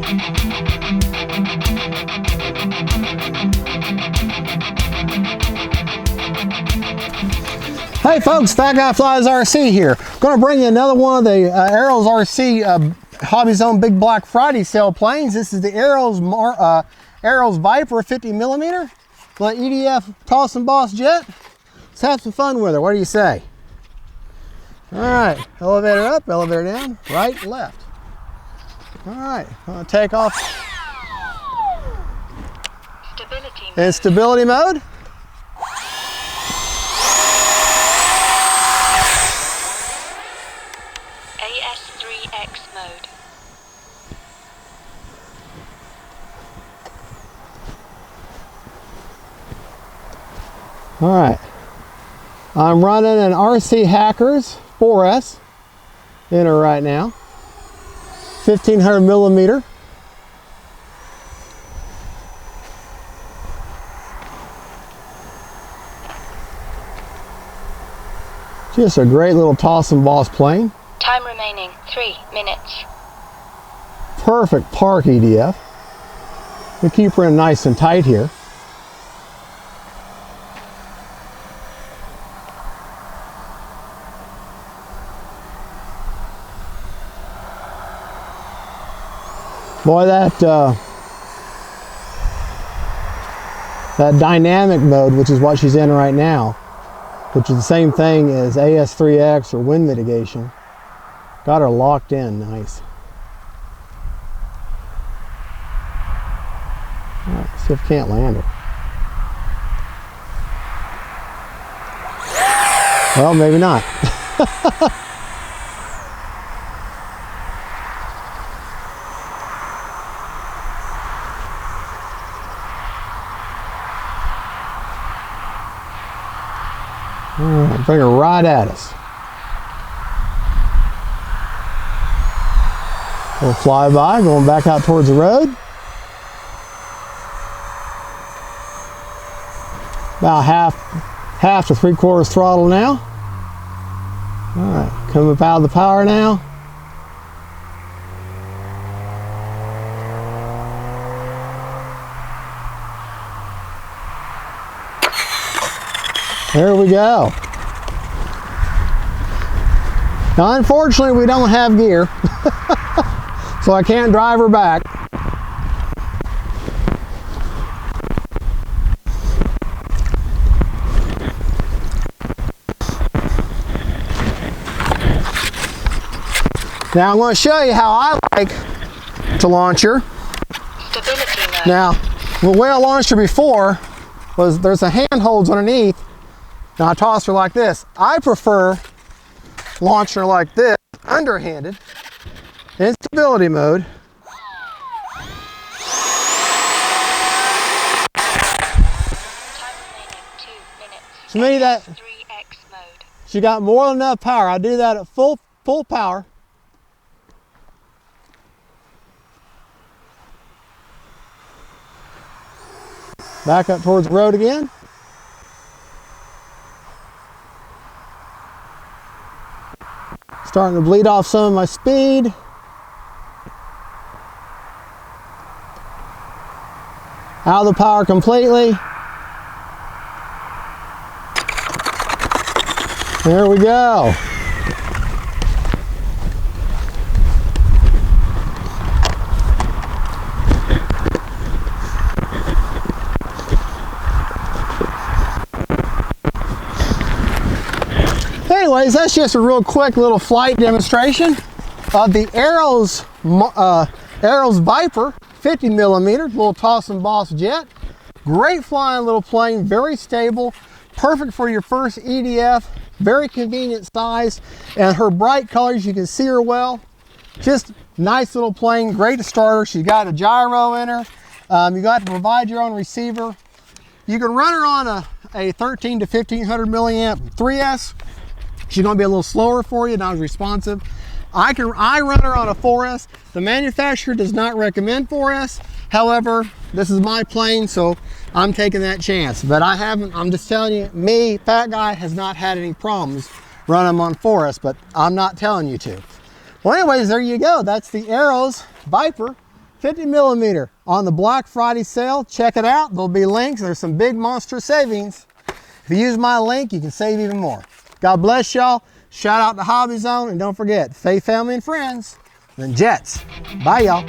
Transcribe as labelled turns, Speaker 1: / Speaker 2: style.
Speaker 1: Hey folks, Fat Guy Flies RC here. Going to bring you another one of the Arrows RC HOBBYZONE Big Black Friday sale planes. This is the Arrows VIPER 50mm. Let EDF toss and boss jet. Let's have some fun with her. What do you say? All right, elevator up, elevator down, right, left. All right, I'm going to take off.
Speaker 2: Stability mode.
Speaker 1: In stability mode.
Speaker 2: AS3X mode.
Speaker 1: All right, I'm running an RC Hackers 4S in her right now, 1500mm. Just a great little toss and boss plane.
Speaker 2: Time remaining 3 minutes.
Speaker 1: Perfect park EDF. We keep her in nice and tight here. Boy, that dynamic mode, which is what she's in right now, which is the same thing as AS3X or wind mitigation, got her locked in nice. All right, see if I can't land her. Well, maybe not. Bring her right at us. We'll fly by, going back out towards the road. About half to 3/4 throttle now. All right, coming up out of the power now. There we go. Now, unfortunately, we don't have gear, so I can't drive her back. Now, I'm going to show you how I like to launch her.
Speaker 2: Stability mode.
Speaker 1: Now, the way I launched her before was there's a handholds underneath. Now I toss her like this. I prefer launching her like this, underhanded, in stability mode.
Speaker 2: Time remaining 2 minutes.
Speaker 1: So maybe that
Speaker 2: 3X mode.
Speaker 1: she got more than enough power. I do that at full power. Back up towards the road again. Starting to bleed off some of my speed. Out of the power completely. There we go. Anyways, that's just a real quick little flight demonstration of the Arrows VIPER 50mm, little toss and boss jet. Great flying little plane, very stable, perfect for your first EDF, very convenient size, and her bright colors, you can see her well. Just nice little plane, great to start her. She's got a gyro in her. You got to provide your own receiver. You can run her on a 13 to 1500 milliamp 3S. She's going to be a little slower for you, not as responsive. I run her on a 4S. The manufacturer does not recommend 4S. However, this is my plane, so I'm taking that chance. But I'm just telling you, me, Fat Guy, has not had any problems running them on 4S, but I'm not telling you to. Well, anyways, there you go. That's the Arrows VIPER 50 millimeter on the Black Friday sale. Check it out. There'll be links. There's some big monster savings. If you use my link, you can save even more. God bless y'all. Shout out to HOBBYZONE, and don't forget, faith, family, and friends, and jets. Bye, y'all.